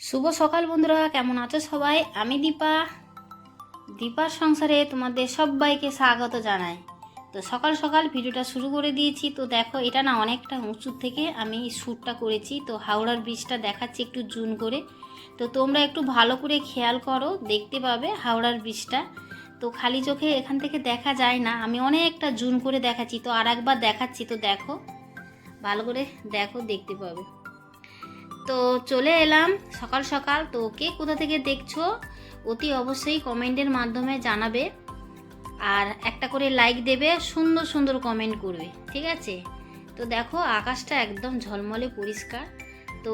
শুভ সকাল বন্ধুরা, কেমন আছো সবাই? আমি দীপার সংসারে তোমাদের সবাইকে স্বাগত জানাই। তো সকাল সকাল ভিডিওটা শুরু করে দিয়েছি। তো দেখো, এটা না অনেকটা উঁচু থেকে আমি শ্যুটটা করেছি। তো হাওড়ার ব্রিজটা দেখাচ্ছি একটু জুম করে। তো তোমরা একটু ভালো করে খেয়াল করো, দেখতে পাবে হাওড়ার ব্রিজটা। তো খালি চোখে এখান থেকে দেখা যায় না, আমি অনেকটা জুম করে দেখাচ্ছি। তো আর একবার দেখাচ্ছি, তো দেখো ভালো করে দেখো, দেখতে পাবে। তো চলে এলাম সকাল সকাল। তো কে কোথা থেকে দেখছো অতি অবশ্যই কমেন্টের মাধ্যমে জানাবে, আর একটা করে লাইক দেবে, সুন্দর সুন্দর কমেন্ট করবে, ঠিক আছে? তো দেখো আকাশটা একদম ঝলমলে পরিষ্কার। তো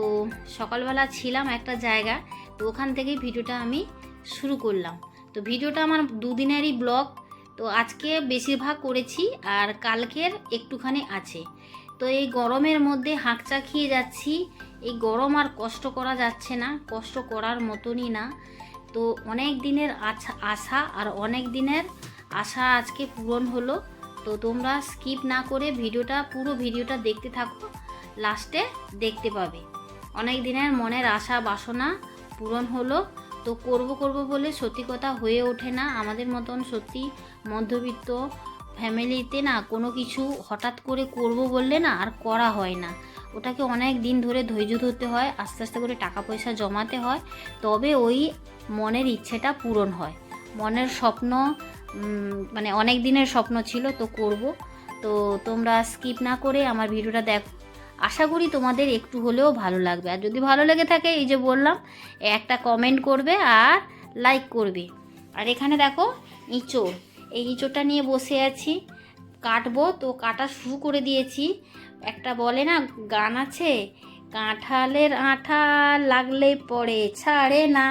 সকালবেলা ছিলাম একটা জায়গা, তো ওখান থেকেই ভিডিওটা আমি শুরু করলাম। তো ভিডিওটা আমার দুদিনেরই ব্লগ। তো আজকে বেশিরভাগ করেছি আর কালকের একটুখানি আছে। তো এই গরমের মধ্যে হাঁকচা খেয়ে যাচ্ছি। এই গরম আর কষ্ট করা যাচ্ছে না, কষ্ট করার মতনই না। তো অনেক দিনের আশা আর অনেক দিনের আশা আজকে পূরণ হলো। তো তোমরা স্কিপ না করে পুরো ভিডিওটা দেখতে থাকো, লাস্টে দেখতে পাবে অনেক দিনের মনের আশা বাসনা পূরণ হলো। তো করব বলে সত্যি কথা হয়ে ওঠে না। আমাদের মতন সত্যি মধ্যবিত্ত ফ্যামিলিতে না কোনো কিছু হঠাৎ করে করব বললে না আর করা হয় না। ওটাকে অনেক দিন ধরে ধৈর্য ধরতে হয়, আস্তে আস্তে করে টাকা পয়সা জমাতে হয়, তবে ওই মনের ইচ্ছেটা পূরণ হয়। মনের স্বপ্ন মানে অনেক দিনের স্বপ্ন ছিল, তো করব। তো তোমরা স্কিপ না করে আমার ভিডিওটা দেখো, আশা করি তোমাদের একটু হলেও ভালো লাগবে। আর যদি ভালো লেগে থাকে, এই যে বললাম, একটা কমেন্ট করবে আর লাইক করবে। আর এখানে দেখো ইঁচড়, এই ইঁচড়টা নিয়ে বসে আছি, কাটবো। তো কাটা শুরু করে দিয়েছি। একটা বলে না গান আছে, কাঁঠালের আঠা লাগলে পরে ছাড়ে না।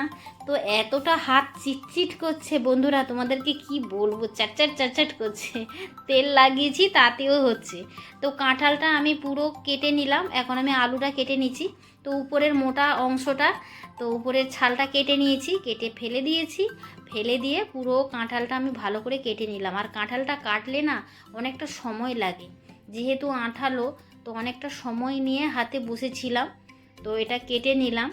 তো এতটা হাত চিটচিট করছে বন্ধুরা, তোমাদেরকে কি বলবো, চ্যাটচ্যাট করছে। তেল লাগিয়েছি তাতেও হচ্ছে। তো কাঁঠালটা আমি পুরো কেটে নিলাম। এখন আমি আলুটা কেটে নিচ্ছি। তো উপরের মোটা অংশটা, তো উপরের ছালটা কেটে নিয়েছি, কেটে ফেলে দিয়েছি। ফেলে দিয়ে পুরো কাঁঠালটা আমি ভালো করে কেটে নিলাম। আর কাঁঠালটা কাটলে না অনেকটা সময় লাগে, যেহেতু আঠালো, তো অনেকটা সময় নিয়ে হাতে বসেছিলাম। তো এটা কেটে নিলাম।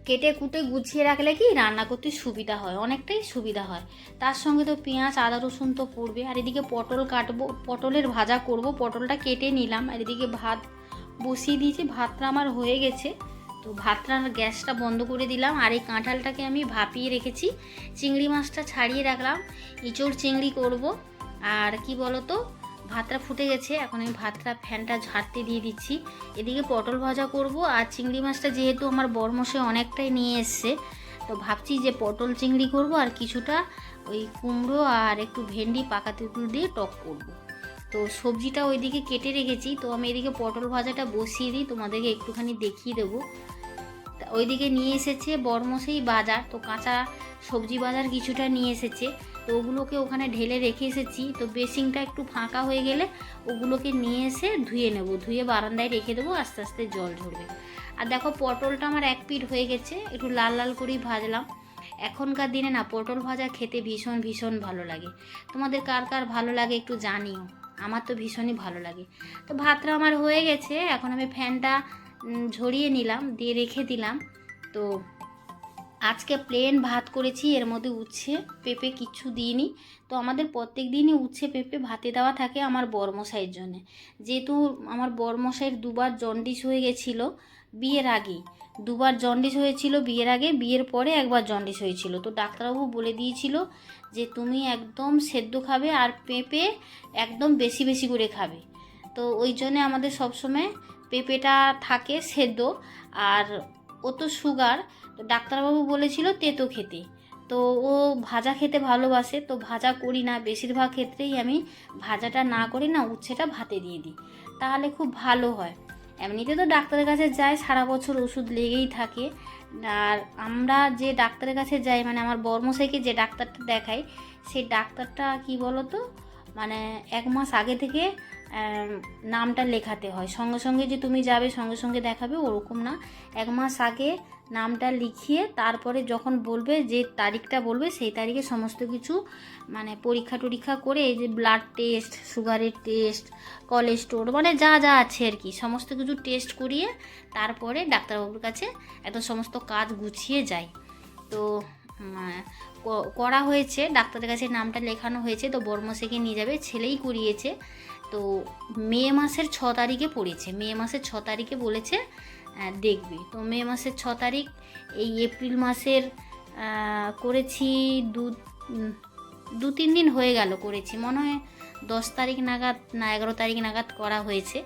কেটে কুটে গুছিয়ে রাখলে কি রান্না করতে সুবিধা হয়, অনেকটাই সুবিধা হয়। তার সঙ্গে তো পেঁয়াজ আদা রসুন তো পড়বে। আর এদিকে পটল কাটবো, পটলের ভাজা করব। পটলটা কেটে নিলাম। আর এদিকে ভাত বসিয়ে দিয়েছি, ভাতটা আমার হয়ে গেছে। তো ভাতটার গ্যাসটা বন্ধ করে দিলাম। আর এই কাঁঠালটাকে আমি ভাপিয়ে রেখেছি, চিংড়ি মাছটা ছাড়িয়ে রাখলাম, ইঁচড় চিংড়ি করব। আর কি বলো তো, ভাতটা ফুটে গেছে, এখন আমি ফ্যানটা ঝাড়তে দিয়ে দিচ্ছি। এদিকে পটল ভাজা করব। আর চিংড়ি মাছটা যেহেতু আমার বরমশাই অনেকটাই নিয়ে এসছে, তো ভাবছি যে পটল চিংড়ি করব, আর কিছুটা ওই কুমড়ো আর একটু ভেন্ডি পাকা তেঁতুল দিয়ে টক করব। তো সবজিটা ওইদিকে কেটে রেখেছি। তো আমি এদিকে পটল ভাজাটা বসিয়ে দিই, তোমাদেরকে একটুখানি দেখিয়ে দেবো। ওইদিকে নিয়ে এসেছে বরমশাই বাজার, তো কাঁচা সবজি বাজার কিছুটা নিয়ে এসেছে। তো ওগুলোকে ওখানে ঢেলে রেখে এসেছি। তো বেসিংটা একটু ফাঁকা হয়ে গেলে ওগুলোকে নিয়ে এসে ধুয়ে নেব, ধুয়ে বারান্দায় রেখে দেবো, আস্তে আস্তে জল ঝরবে। আর দেখো পটলটা আমার এক পিঠ হয়ে গেছে, একটু লাল লাল করেই ভাজলাম। এখনকার দিনে না পটল ভাজা খেতে ভীষণ ভীষণ ভালো লাগে। তোমাদের কার কার ভালো লাগে একটু জানিও, আমার তো ভীষণই ভালো লাগে। তো ভাতটা আমার হয়ে গেছে, এখন আমি ফ্যানটা ঝরিয়ে নিলাম, দিয়ে রেখে দিলাম। তো আজকে প্লেন ভাত করেছি, এর মধ্যে উচ্ছে পেঁপে কিচ্ছু দিইনি। তো আমাদের প্রত্যেক দিনই উচ্ছে পেঁপে ভাতে দেওয়া থাকে আমার বরমশাইয়ের জন্যে। যেহেতু আমার বরমশাইয়ের দুবার জন্ডিস হয়ে গেছিলো বিয়ের আগেই, দুবার জন্ডিস হয়েছিল বিয়ের আগে, বিয়ের পরে একবার জন্ডিস হয়েছিল। তো ডাক্তারবাবু বলে দিয়েছিল যে তুমি একদম সেদ্ধ খাবে আর পেঁপে একদম বেশি বেশি করে খাবে। তো ওই জন্যে আমাদের সবসময় পেঁপেটা থাকে সেদ্ধ। আর ও তো সুগার, তো ডাক্তারবাবু বলেছিল তেতো খেতে। তো ও ভাজা খেতে ভালোবাসে, তো ভাজা করি না, বেশিরভাগ ক্ষেত্রেই আমি ভাজাটা না করি না, উচ্ছেটা ভাতে দিয়ে দিই, তাহলে খুব ভালো হয়। এমনিতে তো ডাক্তারের কাছে যাই, সারা বছর ওষুধ লেগেই থাকে। আর আমরা যে ডাক্তারের কাছে যাই, মানে আমার বর্মশাইকে যে ডাক্তারটা দেখাই, সেই ডাক্তারটা কি বলো তো, মানে 1 মাস আগে থেকে নামটা লেখাতে হয়, সঙ্গে সঙ্গে যে তুমি যাবে সঙ্গে সঙ্গে দেখাবে ওরকম না। 1 মাস আগে নামটা লিখিয়ে তারপরে যখন বলবে, যে তারিখটা বলবে সেই তারিখে সমস্ত কিছু মানে পরীক্ষা টরীক্ষা করে, এই যে ব্লাড টেস্ট, সুগারের টেস্ট, কোলেস্টোর, মানে যা যা আছে আর কি সমস্ত কিছু টেস্ট করিয়ে তারপরে ডাক্তারবাবুর কাছে এত সমস্ত কাজ গুছিয়ে যায়। তো করা হয়েছে, ডাক্তারের কাছে নামটা লেখানো হয়েছে। তো বর্মশাইকে নিয়ে যাবে, ছেলেই করিয়েছে। তো মে মাসের 6 তারিখে পড়েছে, মে মাসের 6 তারিখে বলেছে দেখবে। তো মে মাসের 6 তারিখ, এই এপ্রিল মাসের করেছি 2-3 দিন হয়ে গেল করেছি, মনে হয় 10 তারিখ নাগাদ না 11 তারিখ নাগাদ করা হয়েছে।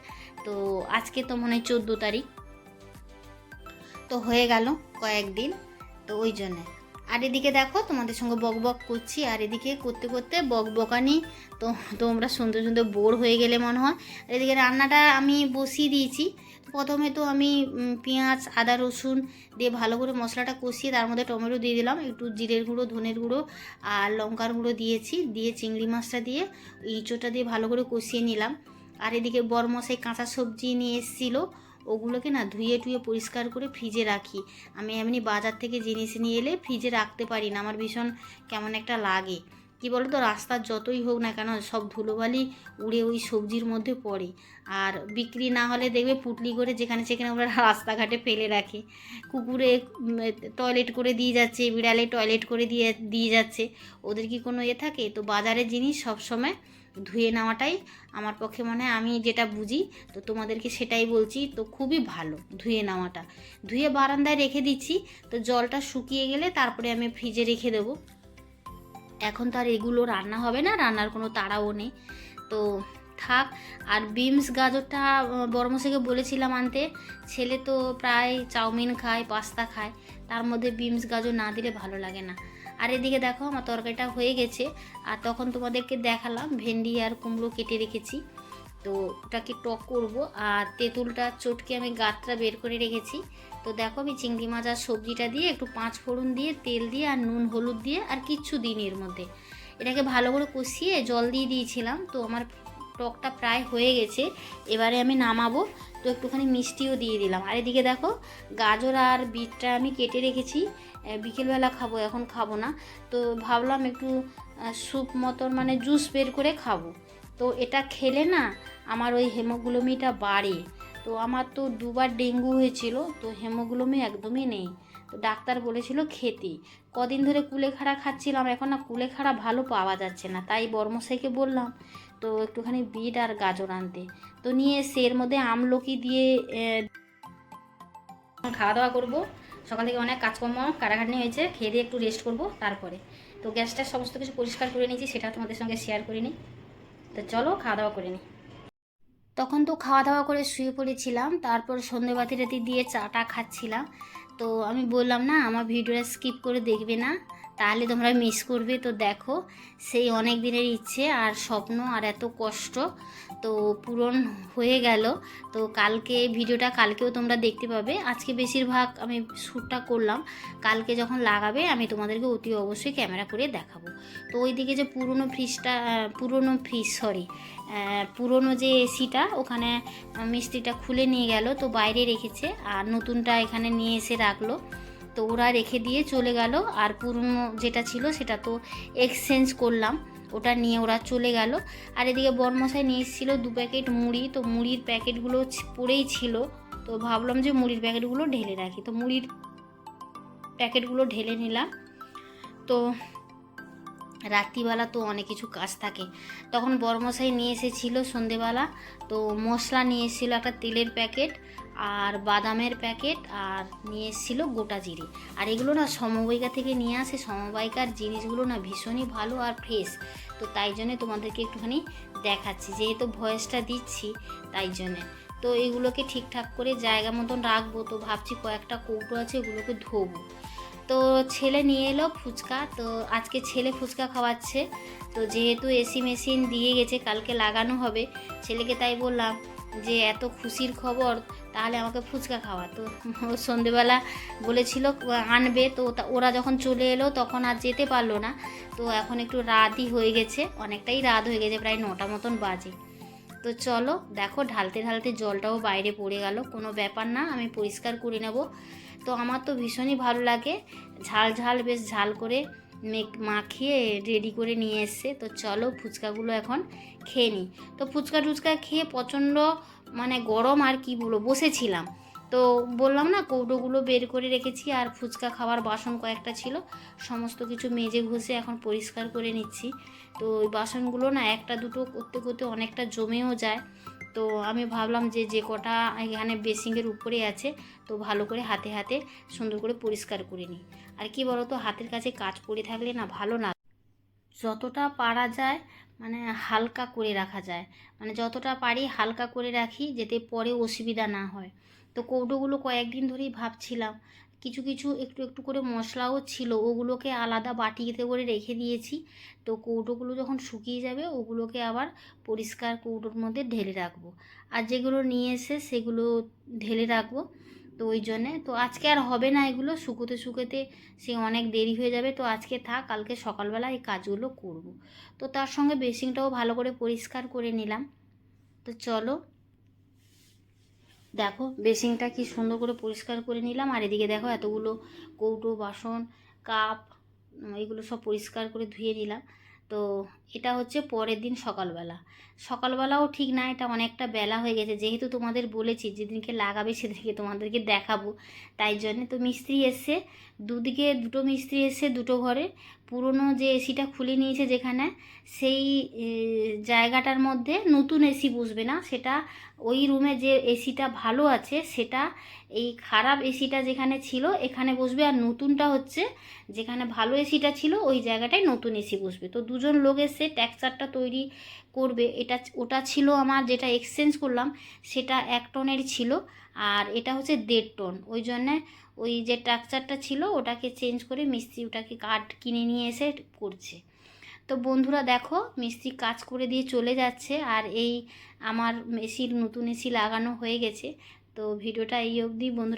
তো আজকে তো মনে হয় 14 তারিখ, তো হয়ে গেল কয়েকদিন। তো ওই জন্যে আর এদিকে দেখো তোমাদের সঙ্গে বক বক করছি, আর এদিকে করতে করতে বকবকানি, তো তোমরা সুন্দর সুন্দর বোর হয়ে গেলে মনে হয়। আর এদিকে রান্নাটা আমি বসিয়ে দিয়েছি। প্রথমে তো আমি পেঁয়াজ, আদা, রসুন দিয়ে ভালো করে মশলাটা কষিয়ে তার মধ্যে টমেটো দিয়ে দিলাম, একটু জিরের গুঁড়ো, ধনের গুঁড়ো আর লঙ্কার গুঁড়ো দিয়েছি, দিয়ে চিংড়ি মাছটা দিয়ে ইঁচোটা দিয়ে ভালো করে কষিয়ে নিলাম। আর এদিকে বরমশাই কাঁচা সবজি নিয়ে এসেছিলো, ওগুলোকে না ধুয়ে টুয়ে পরিষ্কার করে ফ্রিজে রাখি। আমি এমনি বাজার থেকে জিনিস নিয়ে এলে ফ্রিজে রাখতে পারি না, আমার ভীষণ কেমন একটা লাগে। কী বলো তো, রাস্তার যতই হোক না কেন সব ধুলোবালি উড়ে ওই সবজির মধ্যে পড়ে। আর বিক্রি না হলে দেখবে পুটলি করে যেখানে সেখানে ওরা রাস্তাঘাটে ফেলে রাখে। কুকুরে টয়লেট করে দিয়ে যাচ্ছে, বিড়ালে টয়লেট করে দিয়ে যাচ্ছে, ওদের কি কোনো থাকে? তো বাজারের জিনিস সবসময় ধুয়ে নেওয়াটাই আমার পক্ষে মনে হয়, আমি যেটা বুঝি তো তোমাদেরকে সেটাই বলছি। তো খুবই ভালো ধুয়ে নেওয়াটা। ধুয়ে বারান্দায় রেখে দিচ্ছি, তো জলটা শুকিয়ে গেলে তারপরে আমি ফ্রিজে রেখে দেবো। এখন তো আর এগুলো রান্না হবে না, রান্নার কোনো তাড়াও নেই, তো থাক। আর বিনস গাজরটা বড়মশাইকে বলেছিলাম আনতে, ছেলে তো প্রায় চাউমিন খায়, পাস্তা খায়, তার মধ্যে বিনস গাজর না দিলে ভালো লাগে না। আর এদিকে দেখো আমার তরকারিটা হয়ে গেছে, আর তখন তোমাদেরকে দেখালাম ভেন্ডি আর কুমড়ো কেটে রেখেছি, তো ওটাকে টক করব। আর তেঁতুলটা চটকে আমি গাঁটটা বের করে রেখেছি। তো দেখো আমি চিংড়ি মাছ আর সবজিটা দিয়ে একটু 5 ফোড়ন দিয়ে, তেল দিয়ে আর নুন হলুদ দিয়ে আর কিচ্ছু দিইনি এর মধ্যে, এটাকে ভালো করে কষিয়ে জল দিয়ে দিয়েছিলাম। তো আমার টকটা প্রায় হয়ে গেছে, এবারে আমি নামাবো। তো একটুখানি মিষ্টিও দিয়ে দিলাম। আর এদিকে দেখো গাজর আর বিটটা আমি কেটে রেখেছি, বিকেলবেলা খাবো, এখন খাবো না। তো ভাবলাম একটু স্যুপ মতন মানে জুস বের করে খাবো। তো এটা খেলে না আমার ওই হিমোগ্লোবিনটা বাড়ে। তো আমার তো 2বার ডেঙ্গু হয়েছিল, তো হিমোগ্লোবিন একদমই নেই। তো ডাক্তার বলেছিল খেতে, কদিন ধরে কুলেখাড়া খাচ্ছিলাম, এখন না কুলেখাড়া ভালো পাওয়া যাচ্ছে না, তাই বর্মশাইকে বললাম তো একটুখানি বিট আর গাজর আনতে। তো নিয়ে এসে এর মধ্যে আমলকি দিয়ে খাওয়া দাওয়া করবো। সকাল থেকে অনেক কাজকর্ম কাটাখাটনি হয়েছে, খেয়ে দিয়ে একটু রেস্ট করবো তারপরে। তো গ্যাসটা সমস্ত কিছু পরিষ্কার করে নিয়েছি, সেটা তোমাদের সঙ্গে শেয়ার করে নিই। তো চলো খাওয়া দাওয়া করে নিই। তখন তো খাওয়া দাওয়া করে শুয়ে পড়েছিলাম, তারপর সন্ধে বাতি টাতি দিয়ে চাটা খাচ্ছিলাম। তো আমি বললাম না আমার ভিডিওটা স্কিপ করে দেখবে না, তাহলে তোমরা মিস করবে। তো দেখো সেই অনেক দিনের ইচ্ছে আর স্বপ্ন আর এত কষ্ট তো পূরণ হয়ে গেল। তো কালকে ভিডিওটা কালকেও তোমরা দেখতে পাবে, আজকে বেশিরভাগ আমি শ্যুটটা করলাম, কালকে যখন লাগাবে আমি তোমাদেরকে অতি অবশ্যই ক্যামেরা করে দেখাবো। তো ওইদিকে যে পুরনো যে এসিটা ওখানে মিস্ত্রিটা খুলে নিয়ে গেল, তো বাইরে রেখেছে, আর নতুনটা এখানে নিয়ে এসে রাখলো। তো ওরা রেখে দিয়ে চলে গেল, আর পুরনো যেটা ছিল সেটা তো এক্সচেঞ্জ করলাম, ওটা নিয়ে ওরা চলে গেল। আর এদিকে বরমশাই নিয়ে এসেছিলো 2 প্যাকেট মুড়ি, তো মুড়ির প্যাকেটগুলো পড়েই ছিল, তো ভাবলাম যে মুড়ির প্যাকেটগুলো ঢেলে রাখি, তো মুড়ির প্যাকেটগুলো ঢেলে নিলাম। তো রাত্রিবেলা তো অনেক কিছু কাজ থাকে, তখন বরমশাই নিয়ে এসেছিলো সন্ধেবেলা, তো মশলা নিয়ে এসেছিলো একটা তেলের প্যাকেট আর বাদামের প্যাকেট, আর নিয়ে এসেছিলো গোটা জিরে। আর এগুলো না সমবায়িকা থেকে নিয়ে আসে, সমবায়িকার জিনিসগুলো না ভীষণই ভালো আর ফ্রেশ, তো তাই জন্যে তোমাদেরকে একটুখানি দেখাচ্ছি, যেহেতু ভয়েসটা দিচ্ছি তাই জন্যে। তো এগুলোকে ঠিকঠাক করে জায়গা মতন রাখবো, তো ভাবছি কয়েকটা কৌটো আছে ওগুলোকে ধোবো। তো ছেলে নিয়ে এলো ফুচকা, তো আজকে ছেলে ফুচকা খাওয়াচ্ছে। তো যেহেতু এসি মেশিন দিয়ে গেছে, কালকে লাগানো হবে, ছেলেকে তাই বললাম যে এত খুশির খবর তাহলে আমাকে ফুচকা খাওয়া। তো সন্ধেবেলা বলেছিল আনবে, তো ওরা যখন চলে এলো তখন আর যেতে পারলো না। তো এখন একটু রাতই হয়ে গেছে, অনেকটাই রাত হয়ে গেছে, প্রায় 9টা মতন বাজে। তো চলো দেখো, ঢালতে ঢালতে জলটাও বাইরে পড়ে গেল, কোনো ব্যাপার না, আমি পরিষ্কার করে নেব। তো আমার তো ভীষণই ভালো লাগে, ঝাল ঝাল বেশ ঝাল করে মাখিয়ে রেডি করে নিয়ে এসছে। তো চলো ফুচকাগুলো এখন খেয়ে নিই। তো ফুচকা টুচকা খেয়ে প্রচণ্ড মানে গরম, আর কি বলবো, বসেছিলাম। তো বললাম না, কৌটোগুলো বের করে রেখেছি, আর ফুচকা খাওয়ার বাসন কয়েকটা ছিল, সমস্ত কিছু মেজে ঘষে এখন পরিষ্কার করে নিচ্ছি। তো ওই বাসনগুলো না একটা দুটো করতে করতে অনেকটা জমেও যায়। তো আমি ভাবলাম যে কটা এখানে বেসিংয়ের উপরে আছে, তো ভালো করে হাতে হাতে সুন্দর করে পরিষ্কার করে নিই। আর কি বলো তো, হাতের কাছে কাজ পড়ে থাকলে না ভালো না, যতটা পারা যায় মানে হালকা করে রাখা যায়, মানে যতটা পারি হালকা করে রাখি, যাতে পরে অসুবিধা না হয়। তো কৌটোগুলো কয়েকদিন ধরেই ভাবছিলাম, কিছু কিছু একটু একটু করে মশলাও ছিল, ওগুলোকে আলাদা বাটিতে করে রেখে দিয়েছি। তো কৌটোগুলো যখন শুকিয়ে যাবে ওগুলোকে আবার পরিষ্কার কৌটোর মধ্যে ঢেলে রাখবো, আর যেগুলো নিয়ে এসে সেগুলো ঢেলে রাখবো। তো ওই জন্যে তো আজকে আর হবে না, এগুলো শুকোতে শুকোতে সে অনেক দেরি হয়ে যাবে। তো আজকে থাক, কালকে সকালবেলা এই কাজগুলো করব। তো তার সঙ্গে বেসিনটাও ভালো করে পরিষ্কার করে নিলাম। তো চলো দেখো, বেসিনটা কি সুন্দর করে পরিষ্কার করে নিলাম, আর এদিকে দেখো এতগুলো কৌটো বাসন কাপ এগুলো সব পরিষ্কার করে ধুয়ে নিলাম। তো এটা হচ্ছে পরের দিন সকালবেলা। সকালবেলাও ঠিক না, এটা অনেকটা বেলা হয়ে গেছে, যেহেতু তোমাদের বলেছি যেদিনকে লাগাবে সেদিনকে তোমাদেরকে দেখাবো, তাই জন্যে। তো মিস্ত্রি এসছে, দুদিকে দুটো মিস্ত্রি এসছে, দুটো ঘরে পুরনো যে এসিটা খুলে নিয়েছে যেখানে, সেই জায়গাটার মধ্যে নতুন এসি বসবে না, সেটা ওই রুমে যে এসিটা ভালো আছে সেটা এই খারাপ এসিটা যেখানে ছিল এখানে বসবে, আর নতুনটা হচ্ছে যেখানে ভালো এসিটা ছিল ওই জায়গাটায় নতুন এসি বসবে। তো দুজন লোক এসে টেক্সচারটা তৈরি করবে। ওটা ছিল আমার, যেটা এক্সচেঞ্জ করলাম সেটা 1 টনের ছিল, আর এটা হচ্ছে 1.5 টন। ওই জন্যে ওই যে স্ট্রাকচারটা ছিল ওটাকে চেঞ্জ করে মিস্ত্রি ওটাকে কাঠ কিনে নিয়ে এসে করছে। তো বন্ধুরা দেখো, মিস্ত্রি কাজ করে দিয়ে চলে যাচ্ছে, আর এই আমার এসির নতুন এসি লাগানো হয়ে গেছে। তো ভিডিওটা এই অবধি বন্ধুরা।